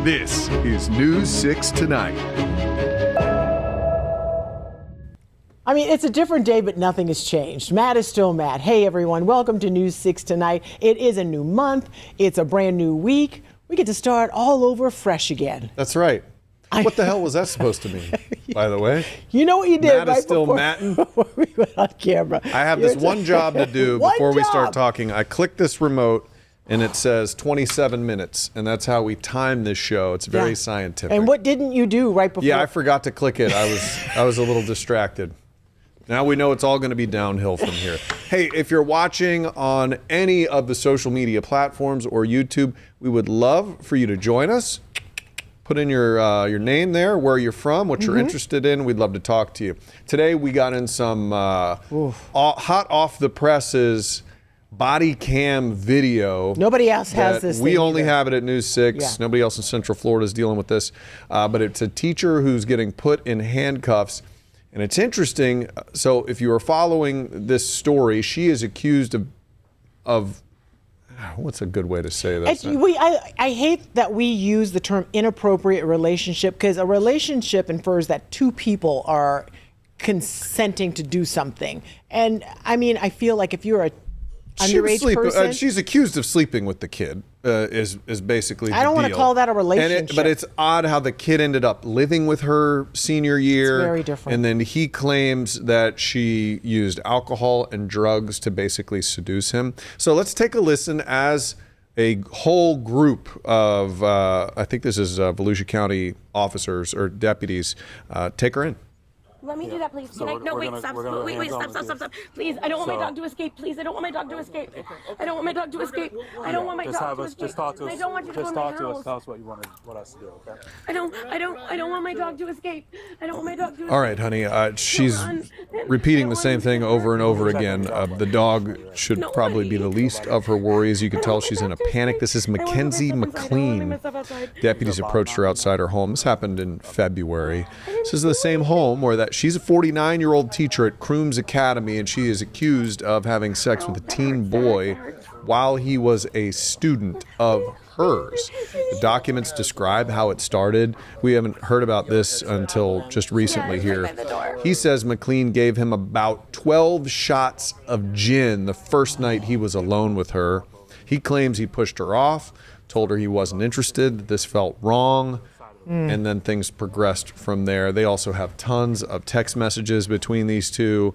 This is News 6 Tonight. I mean, it's a different day, but nothing has changed. Matt is still Matt. Hey, everyone. Welcome to News 6 Tonight. It is a new month. It's a brand new week. We get to start all over fresh again. That's right. What the hell was that supposed to mean, by the way? You know what you did Matt is still Mattin'. Before we went on camera. I have this one job to do before we start talking. I click this remote, and it says 27 minutes, and that's how we time this show. It's very scientific. And what didn't you do right before? Yeah, I forgot to click it. I was a little distracted. Now we know it's all going to be downhill from here. Hey, if you're watching on any of the social media platforms or YouTube, we would love for you to join us. Put in your name there, where you're from, what you're interested in. We'd love to talk to you. Today we got in some hot off the presses Bodycam video. Nobody else has this. We only have it at News 6. Yeah. Nobody else in Central Florida is dealing with this. But it's a teacher who's getting put in handcuffs. And it's interesting. So if you are following this story, she is accused of what's a good way to say this? I hate that we use the term inappropriate relationship, because a relationship infers that two people are consenting to do something. And I mean, I feel like if you're a underage person, she's accused of sleeping with the kid. Is basically the deal. I don't want to call that a relationship. But it's odd how the kid ended up living with her senior year. It's very different. And then he claims that she used alcohol and drugs to basically seduce him. So let's take a listen as a whole group of, I think this is Volusia County officers or deputies, take her in. Let me do that, please. Can I? No, wait, stop. Wait, stop. Please, I don't want my dog to escape. Please, I don't want my dog to escape. I don't want my dog to escape. I don't want my dog to escape. Just talk to us. I don't want you to go in my house. Tell us what you want us to do, okay? I don't want my dog to escape. I don't want my dog to escape. All right, honey. She's repeating the same thing over and over again. The dog should probably be the least of her worries. You can tell she's in a panic. This is Mackenzie McLean. Deputies approached her outside her home. This happened in February. This is the same home where she's a 49-year-old teacher at Crooms Academy, and she is accused of having sex with a teen boy while he was a student of hers. The documents describe how it started. We haven't heard about this until just recently here. He says McLean gave him about 12 shots of gin the first night he was alone with her. He claims he pushed her off, told her he wasn't interested, that this felt wrong. And then things progressed from there. They also have tons of text messages between these two,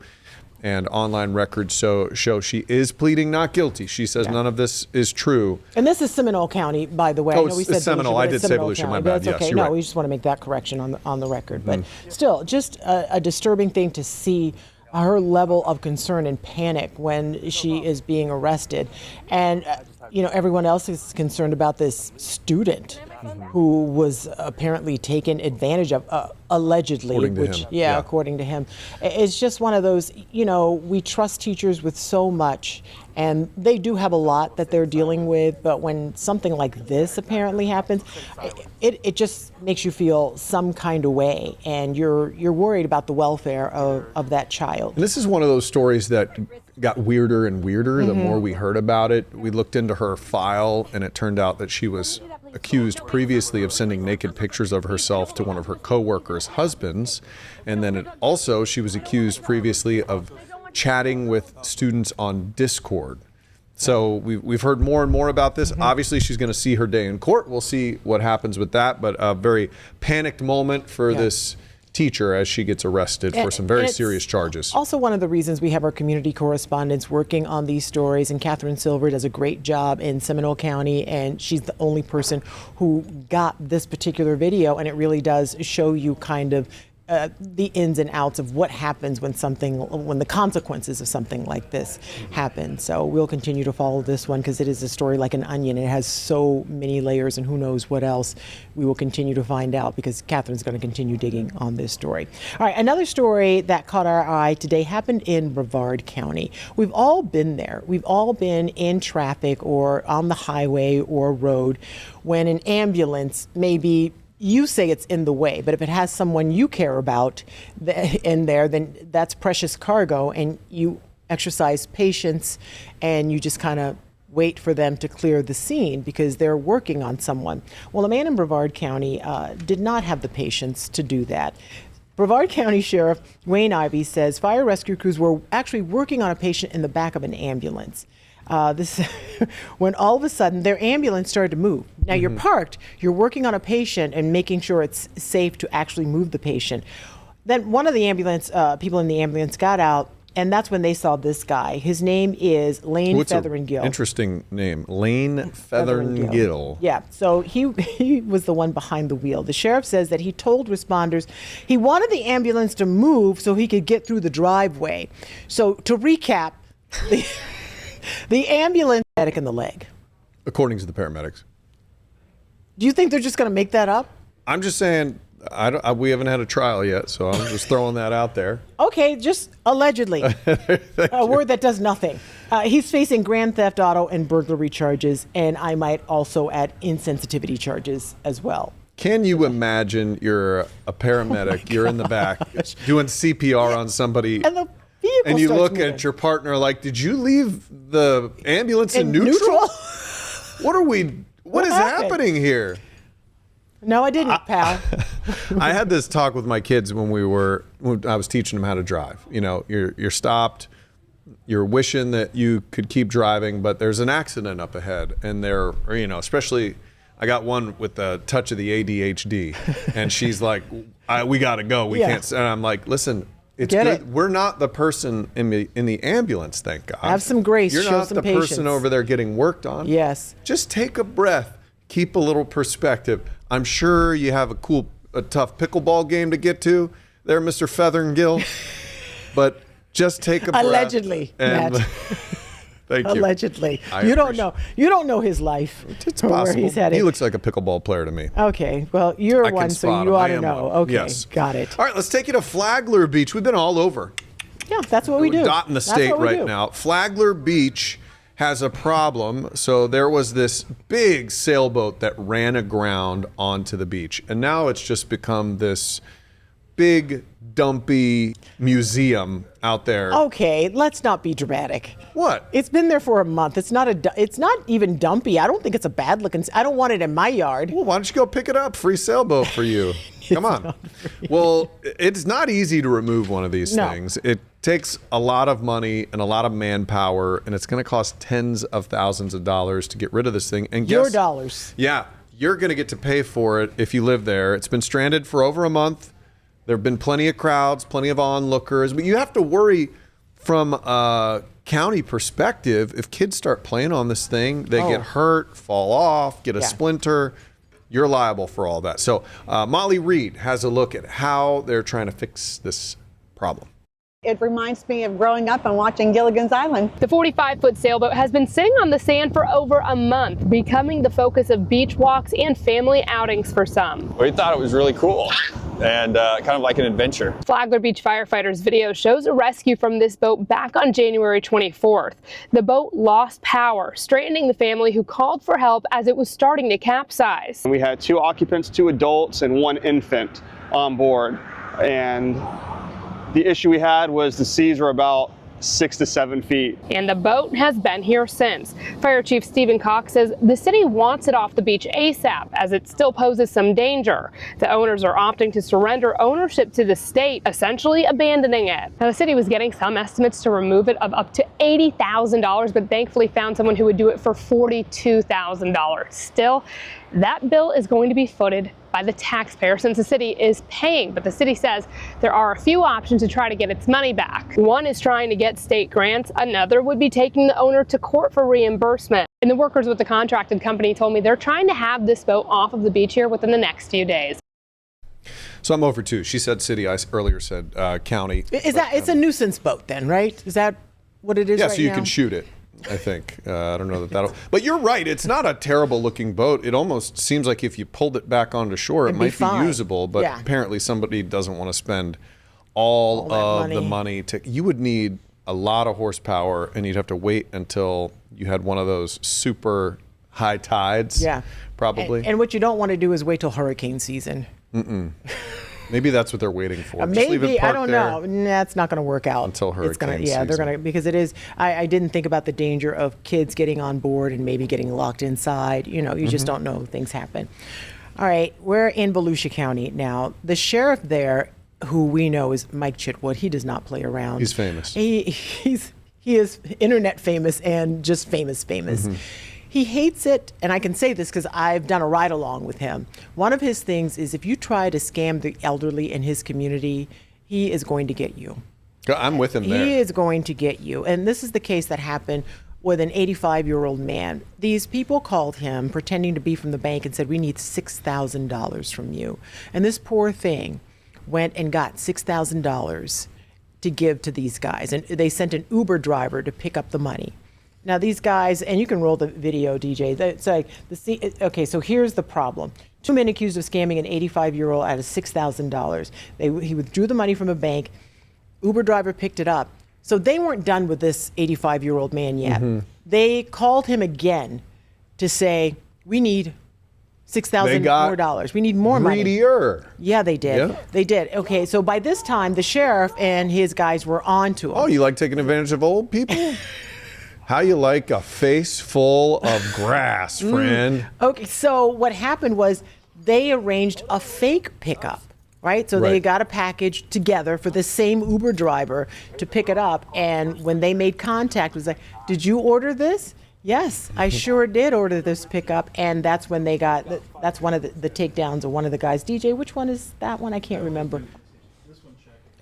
and online records show she is pleading not guilty. She says none of this is true. And this is Seminole County, by the way. Oh, it's Seminole. I did say Volusia, my bad. That's okay. Yes, no, right. we just want to make that correction on the record. But still, just a disturbing thing to see her level of concern and panic when she is being arrested. And everyone else is concerned about this student who was apparently taken advantage of, allegedly. According to him. According to him. It's just one of those, we trust teachers with so much, and they do have a lot that they're dealing with, but when something like this apparently happens, it just makes you feel some kind of way, and you're worried about the welfare of that child. And this is one of those stories that got weirder and weirder the more we heard about it. We looked into her file, and it turned out that she was accused previously of sending naked pictures of herself to one of her co-workers' husbands. And then she was accused previously of chatting with students on Discord. So we've heard more and more about this. Obviously, she's going to see her day in court. We'll see what happens with that. But a very panicked moment for this teacher as she gets arrested for some very serious charges. Also, one of the reasons we have our community correspondents working on these stories, and Catherine Silver does a great job in Seminole County, and she's the only person who got this particular video, and it really does show you kind of the ins and outs of what happens when the consequences of something like this happen. So we'll continue to follow this one because it is a story like an onion. It has so many layers, and who knows what else we will continue to find out, because Catherine's going to continue digging on this story. All right, another story that caught our eye today happened in Brevard County. We've all been there. We've all been in traffic or on the highway or road when an ambulance maybe you say it's in the way, but if it has someone you care about in there, then that's precious cargo, and you exercise patience and you just kind of wait for them to clear the scene because they're working on someone. Well, a man in Brevard County did not have the patience to do that. Brevard County Sheriff Wayne Ivey says fire rescue crews were actually working on a patient in the back of an ambulance. When all of a sudden their ambulance started to move. Now you're parked, you're working on a patient and making sure it's safe to actually move the patient. Then one of the ambulance people in the ambulance got out, and that's when they saw this guy. His name is Lane Feathergill. Interesting name, Lane Feathergill. Yeah, so he was the one behind the wheel. The sheriff says that he told responders he wanted the ambulance to move so he could get through the driveway. So to recap, the ambulance medic in the leg. According to the paramedics. Do you think they're just going to make that up? I'm just saying, we haven't had a trial yet, so I'm just throwing that out there. Okay, just allegedly. A word that does nothing. He's facing grand theft auto and burglary charges, and I might also add insensitivity charges as well. Can you imagine you're a paramedic, you're in the back doing CPR on somebody, and you look at your partner like, did you leave the ambulance in neutral? What is happening here? No, I didn't, pal. I had this talk with my kids when I was teaching them how to drive. You know, you're stopped, you're wishing that you could keep driving, but there's an accident up ahead, and especially I got one with a touch of the ADHD, and she's like, we got to go. We can't. And I'm like, listen, it's good. We're not the person in the ambulance, thank God. Have some grace. You're show not some the patience. person over there getting worked on. Yes. Just take a breath. Keep a little perspective. I'm sure you have a tough pickleball game to get to there, Mr. Feathergill, but just take a breath. Allegedly, and Matt. Thank you. Allegedly. You don't know. You don't know his life. It's or possible. Where he's headed. He looks like a pickleball player to me. Okay. Well, you're one, so you ought to know. One. Okay. Yes. Got it. All right, let's take you to Flagler Beach. We've been all over. Yeah, that's what we do. We're dotting the state right now. Flagler Beach has a problem. So there was this big sailboat that ran aground onto the beach, and now it's just become this big dumpy museum out there. Okay, let's not be dramatic. What? It's been there for a month. It's not even dumpy. I don't think it's a bad looking. I don't want it in my yard. Well, why don't you go pick it up? Free sailboat for you. Come on. Well, it's not easy to remove one of these things. It takes a lot of money and a lot of manpower, and it's going to cost tens of thousands of dollars to get rid of this thing. And Your dollars. Yeah, you're going to get to pay for it if you live there. It's been stranded for over a month. There have been plenty of crowds, plenty of onlookers, but you have to worry from a county perspective. If kids start playing on this thing, they get hurt, fall off, get a splinter. You're liable for all that. So Molly Reed has a look at how they're trying to fix this problem. It reminds me of growing up and watching Gilligan's Island. The 45-foot sailboat has been sitting on the sand for over a month, becoming the focus of beach walks and family outings for some. We thought it was really cool and kind of like an adventure. Flagler Beach firefighters' video shows a rescue from this boat back on January 24th. The boat lost power, straightening the family who called for help as it was starting to capsize. We had 2 occupants, 2 adults, and 1 infant on board. And the issue we had was the seas were about 6 to 7 feet. And the boat has been here since. Fire Chief Stephen Cox says the city wants it off the beach ASAP as it still poses some danger. The owners are opting to surrender ownership to the state, essentially abandoning it. Now, the city was getting some estimates to remove it of up to $80,000, but thankfully found someone who would do it for $42,000. Still, that bill is going to be footed by the taxpayer since the city is paying, but the city says there are a few options to try to get its money back. One is trying to get state grants. Another would be taking the owner to court for reimbursement. And the workers with the contracted company told me they're trying to have this boat off of the beach here within the next few days. So I'm over 2. She said city. I earlier said county. It's a nuisance boat then, right? Is that what it is right now? Yeah, so you can shoot it. I think. I don't know that that'll... But you're right. It's not a terrible looking boat. It almost seems like if you pulled it back onto shore, it might be usable. But apparently somebody doesn't want to spend all of the money. You would need a lot of horsepower, and you'd have to wait until you had one of those super high tides. Yeah. Probably. And what you don't want to do is wait till hurricane season. Maybe that's what they're waiting for. Just leave Maybe, it I parked don't there. know. Nah, it's not going to work out. Until It's gonna, hurricane yeah, they're season. going to, because it is, I didn't think about the danger of kids getting on board and maybe getting locked inside. You know, you just don't know, things happen. All right, we're in Volusia County now. The sheriff there, who we know is Mike Chitwood, he does not play around. He's famous. He is internet famous and just famous. He hates it, and I can say this because I've done a ride along with him. One of his things is if you try to scam the elderly in his community, he is going to get you. I'm with him there. He is going to get you. And this is the case that happened with an 85-year-old man. These people called him pretending to be from the bank and said, we need $6,000 from you. And this poor thing went and got $6,000 to give to these guys. And they sent an Uber driver to pick up the money. Now these guys, and you can roll the video, DJ. It's like okay, so here's the problem. Two men accused of scamming an 85-year-old out of $6,000. He withdrew the money from a bank. Uber driver picked it up. So they weren't done with this 85-year-old man yet. They called him again to say, we need $6,000 more dollars. We need more money. Greedier. Yeah, they did. Yeah. They did. Okay, so by this time, the sheriff and his guys were on to him. Oh, you like taking advantage of old people? How you like a face full of grass, friend? Okay, so what happened was they arranged a fake pickup, right? So they Right. got a package together for the same Uber driver to pick it up. And when they made contact, it was like, did you order this? Yes, I sure did order this pickup. And that's when they got, that's one of the takedowns of one of the guys. DJ, which one is that one? I can't remember.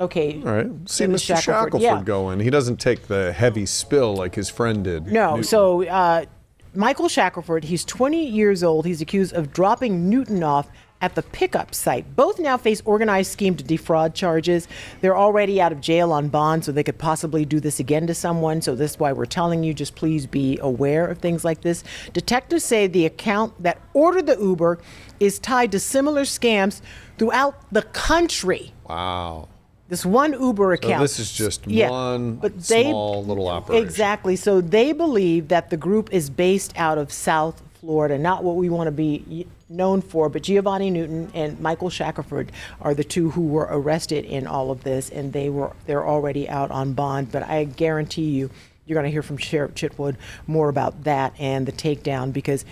Okay. All right. See It Mr. was Shackelford yeah. going. He doesn't take the heavy spill like his friend did. No, Newton. so Michael Shackelford, he's 20 years old. He's accused of dropping Newton off at the pickup site. Both now face organized scheme to defraud charges. They're already out of jail on bond, so they could possibly do this again to someone. So this is why we're telling you, just please be aware of things like this. Detectives say the account that ordered the Uber is tied to similar scams throughout the country. Wow. This one Uber So account. this is just one but small little operation. Exactly. So they believe that the group is based out of South Florida, not what we want to be known for, but Giovanni Newton and Michael Shackelford are the two who were arrested in all of this, and they're already out on bond. But I guarantee you, you're going to hear from Sheriff Chitwood more about that and the takedown, because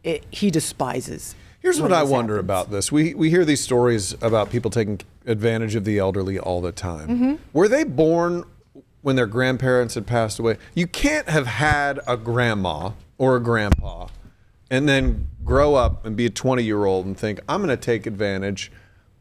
he despises. Here's what when I this wonder happens. about this. We hear these stories about people taking advantage of the elderly all the time. Were they born when their grandparents had passed away? You can't have had a grandma or a grandpa and then grow up and be a 20-year-old and think, I'm going to take advantage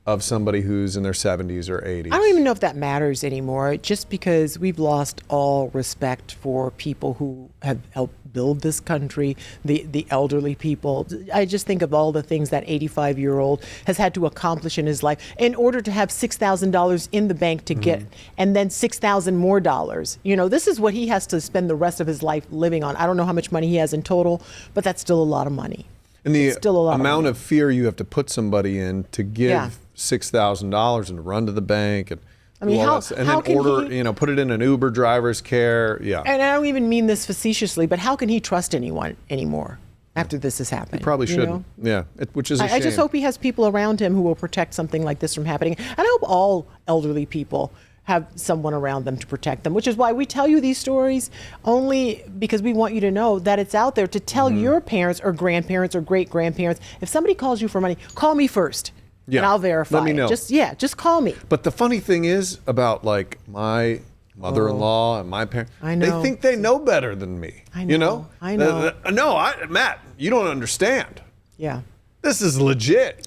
of somebody who's in their 70s or 80s. I don't even know if that matters anymore, just because we've lost all respect for people who have helped build this country, the elderly people. I just think of all the things that 85-year-old has had to accomplish in his life in order to have $6,000 in the bank to get, and then $6,000 more dollars. You know, this is what he has to spend the rest of his life living on. I don't know how much money he has in total, but that's still a lot of money. And the It's still a lot of amount money. of fear you have to put somebody in to give Yeah. $6,000 and run to the bank and I mean, do all how- that stuff, and how then can order, he- put it in an Uber driver's care. Yeah. And I don't even mean this facetiously, but how can he trust anyone anymore after this has happened? Probably you shouldn't. know? Yeah. Which is a shame. I just hope he has people around him who will protect something like this from happening. And I hope all elderly people have someone around them to protect them, which is why we tell you these stories, only because we want you to know that it's out there to tell your parents or grandparents or great-grandparents. If somebody calls you for money, call me first. Yeah. And I'll verify. Let me know. Just call me. But the funny thing is about like my mother-in-law and my parents, I they know. think they know better than me. I You know. know? I know. No, Matt, you don't understand. Yeah. This is legit.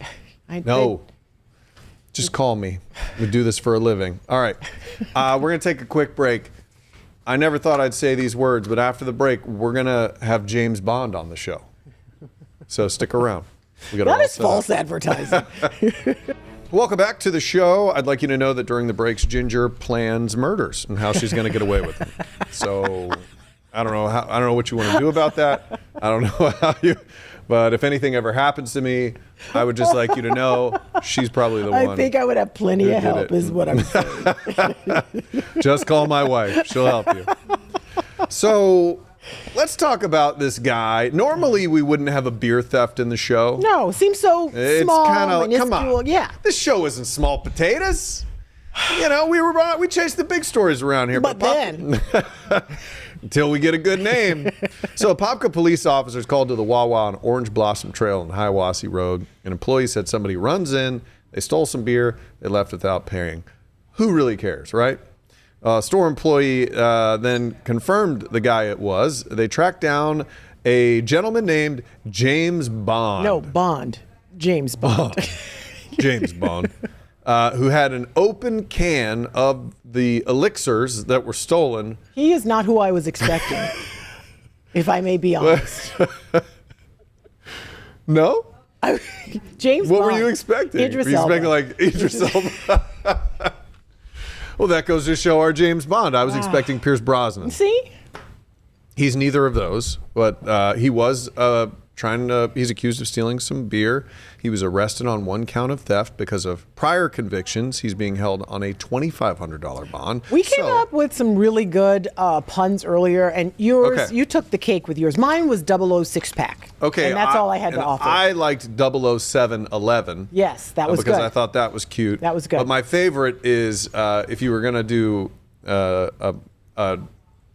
No. They- Just call me. We do this for a living. All right. We're going to take a quick break. I never thought I'd say these words, but after the break, we're going to have James Bond on the show. So stick around. We got it That all is set up. false advertising. Welcome back to the show. I'd like you to know that during the breaks, Ginger plans murders and how she's going to get away with them. So I don't know what you want to do about that. I don't know how you. But if anything ever happens to me, I would just like you to know she's probably the one. I think I would have plenty who of did help, it. is what I'm saying. Just call my wife. She'll help you. So let's talk about this guy. Normally, we wouldn't have a beer theft in the show. No, it seems so It's small. kind of, come minuscule. on. Yeah. This show isn't small potatoes. You know, we chase the big stories around here. But then. Until we get a good name. So, Apopka police officers called to the Wawa on Orange Blossom Trail on Hiawassee Road. An employee said somebody runs in, they stole some beer, they left without paying. Who really cares, right? Store employee then confirmed the guy it was. They tracked down a gentleman named James Bond. No, Bond. James Bond. James Bond. Who had an open can of the elixirs that were stolen. He is not who I was expecting, if I may be honest. No? James What Bond. were you expecting? Idris were you expecting Elba. like Idris Elba? Well, that goes to show our James Bond. I was expecting Pierce Brosnan. See? He's neither of those, but he was he's accused of stealing some beer. He was arrested on one count of theft because of prior convictions. He's being held on a $2,500 bond. We came up with some really good puns earlier, and yours, Okay. you took the cake with yours. Mine was 006 pack. Okay. And that's all I had to and offer. I liked 00711. Yes, that was because good. I thought that was cute. That was good. But my favorite is if you were going to do a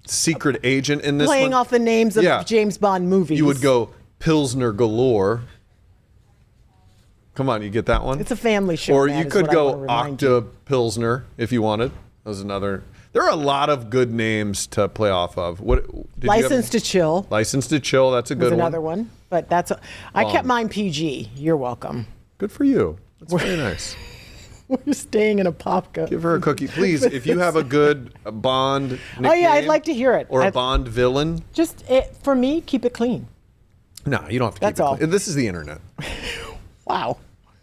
secret agent in this Playing one, off the names of James Bond movies. you would go Pilsner galore. Come on, you get that one? It's a family show. Or Matt, you is could what I wanna go remind you. Octa Pilsner if you wanted. That was another. There are a lot of good names to play off of. What? Did License to Chill License to Chill. That's a was good one. another one. But I kept mine PG. You're welcome. Good for you. That's very nice. We're staying in Apopka. Give her a cookie, please. If you have a good Bond nickname. Oh, yeah, I'd like to hear it. Or a Bond villain. Just, for me, keep it clean. No, you don't have to That's keep it all. clean. This is the internet. Wow.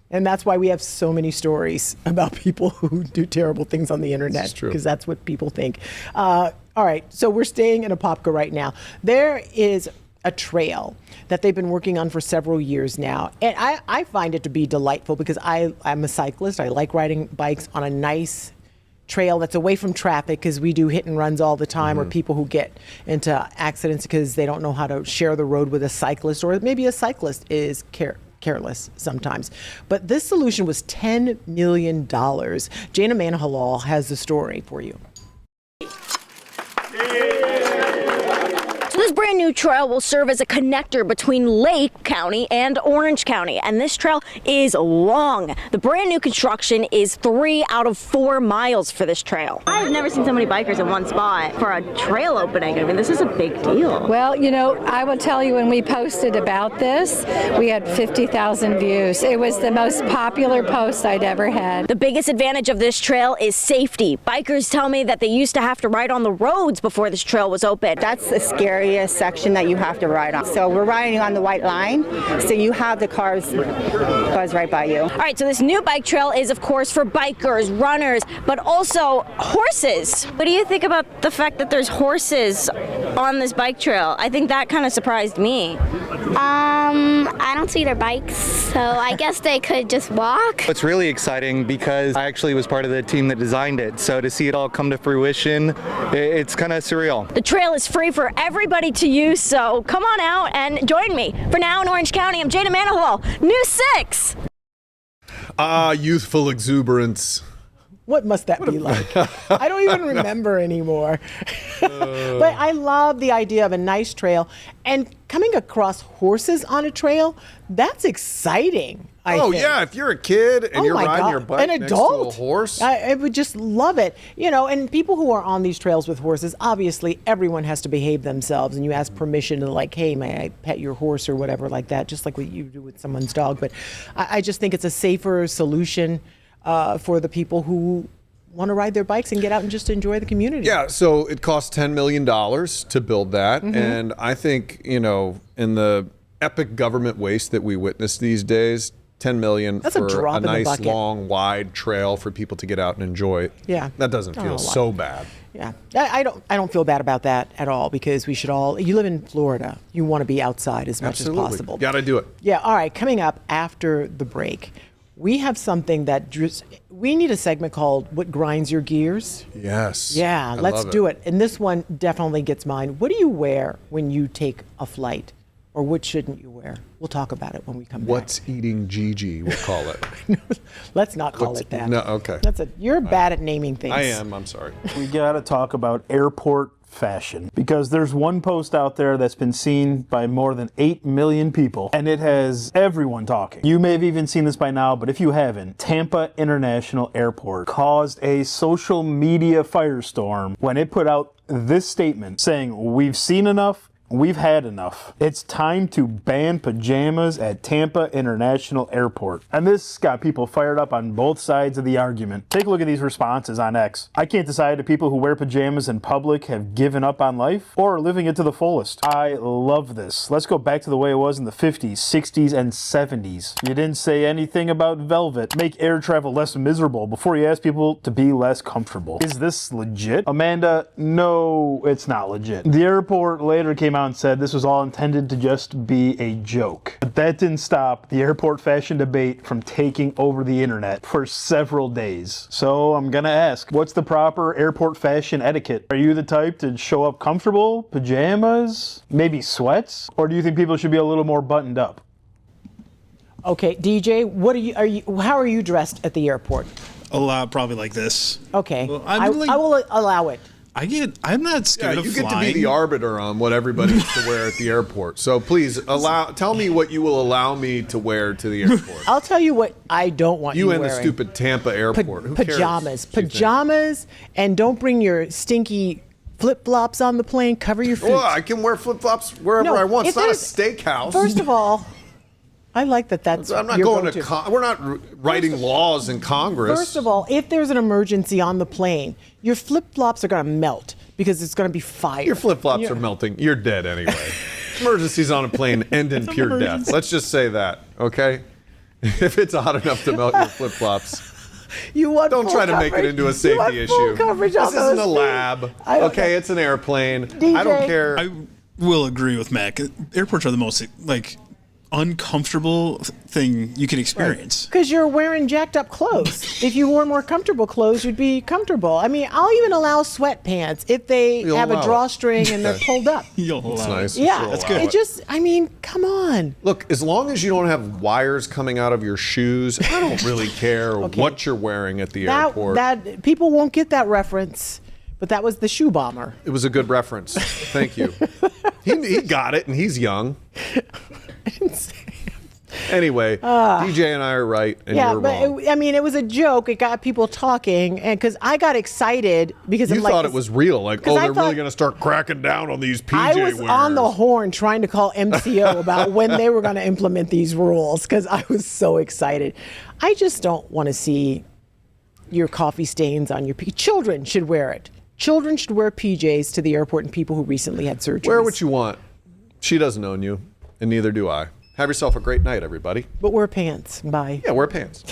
And that's why we have so many stories about people who do terrible things on the internet. This is true. Because that's what people think. All right, so we're staying in Apopka right now. There is a trail that they've been working on for several years now. And I find it to be delightful because I'm a cyclist. I like riding bikes on a nice trail that's away from traffic because we do hit and runs all the time, or people who get into accidents because they don't know how to share the road with a cyclist, or maybe a cyclist is careless sometimes. But this solution was $10 million. Jana Manahalal has the story for you. So this brand new trail will serve as a connector between Lake County and Orange County, and this trail is long. The brand new construction is 3 out of 4 miles for this trail. I've never seen so many bikers in one spot for a trail opening. I mean, this is a big deal. Well, you know, I will tell you, when we posted about this, we had 50,000 views. It was the most popular post I'd ever had. The biggest advantage of this trail is safety. Bikers tell me that they used to have to ride on the roads before this trail was open. That's the scariest section that you have to ride on. So we're riding on the white line, so you have the cars buzz right by you. All right, so this new bike trail is, of course, for bikers, runners, but also horses. What do you think about the fact that there's horses on this bike trail? I think that kind of surprised me. I don't see their bikes, so I guess they could just walk. It's really exciting because I actually was part of the team that designed it, so to see it all come to fruition, it's kind of surreal. The trail is free for everybody to use, so come on out and join me. For now in Orange County, I'm Jada Manahalal, News 6. Youthful exuberance. What must that be like? I don't even remember anymore. But I love the idea of a nice trail, and coming across horses on a trail, that's exciting. I think. Yeah, if you're a kid and you're riding your bike an next adult, to a horse. I would just love it. You know, and people who are on these trails with horses, obviously everyone has to behave themselves, and you ask permission to, like, hey, may I pet your horse or whatever like that, just like what you do with someone's dog. But I just think it's a safer solution for the people who want to ride their bikes and get out and just enjoy the community. Yeah, so it costs $10 million to build that. And I think, you know, in the epic government waste that we witness these days, $10 million That's a for drop a in the nice, bucket. long, wide trail for people to get out and enjoy. Yeah. That doesn't feel so bad. Yeah, I don't feel bad about that at all, because we should all. You live in Florida, you want to be outside as much as possible. Got to do it. Yeah. All right. Coming up after the break, we have something that we need a segment called What Grinds Your Gears. Yes. Yeah, let's do it. And this one definitely gets mine. What do you wear when you take a flight? Or what shouldn't you wear? We'll talk about it when we come back. What's eating Gigi, we'll call it. Let's not call it that. No, okay. You're bad at naming things. I am, I'm sorry. We got to talk about airport fashion, because there's one post out there that's been seen by more than 8 million people, and it has everyone talking. You may have even seen this by now, but if you haven't, Tampa International Airport caused a social media firestorm when it put out this statement saying, "We've seen enough. We've had enough. It's time to ban pajamas at Tampa International Airport." And this got people fired up on both sides of the argument. Take a look at these responses on X. I can't decide if people who wear pajamas in public have given up on life or are living it to the fullest. I love this. Let's go back to the way it was in the 50s, 60s, and 70s. You didn't say anything about velvet. Make air travel less miserable before you ask people to be less comfortable. Is this legit? Amanda, no, it's not legit. The airport later came out and said this was all intended to just be a joke. But that didn't stop the airport fashion debate from taking over the internet for several days. So I'm gonna ask, what's the proper airport fashion etiquette? Are you the type to show up comfortable, pajamas, maybe sweats? Or do you think people should be a little more buttoned up? Okay, DJ, how are you dressed at the airport? A lot, probably like this. Okay, well, I will allow it. I'm not scared of you flying. get to be the arbiter on what everybody needs to wear at the airport. So please tell me what you will allow me to wear to the airport. I'll tell you what I don't want you and wearing. the stupid Tampa airport. Who pajamas. cares? Pajamas, and don't bring your stinky flip-flops on the plane. Cover your feet. Well, I can wear flip-flops wherever I want. It's not a steakhouse. First of all, I like that's I'm not your going go-to. to we're not writing laws in Congress. First of all, if there's an emergency on the plane, your flip-flops are going to melt because it's going to be fire. Your flip-flops are melting. You're dead anyway. Emergencies on a plane end in pure death. Let's just say that, okay? If it's hot enough to melt your flip-flops. Don't try to make it into a safety issue. This isn't a lab. Okay, it's an airplane. DJ. I don't care. I will agree with Mac. Airports are the most uncomfortable thing you can experience. Because you're wearing jacked up clothes. If you wore more comfortable clothes, you'd be comfortable. I mean, I'll even allow sweatpants if they have a drawstring and they're pulled up. That's nice. Yeah, that's good. Come on. Look, as long as you don't have wires coming out of your shoes, I don't really care what you're wearing at the airport. That people won't get that reference, but that was the shoe bomber. It was a good reference. Thank you. He got it, and he's young. I didn't say it. Anyway, DJ and I are right, and you're wrong. It was a joke. It got people talking, and because I got excited because you thought it was real, they're really going to start cracking down on these PJ I was wearers. on the horn trying to call MCO about when they were going to implement these rules because I was so excited. I just don't want to see your coffee stains on your children should wear it. Children should wear PJs to the airport, and people who recently had surgery. Wear what you want. She doesn't own you, and neither do I. Have yourself a great night, everybody. But wear pants. Bye. Yeah, wear pants.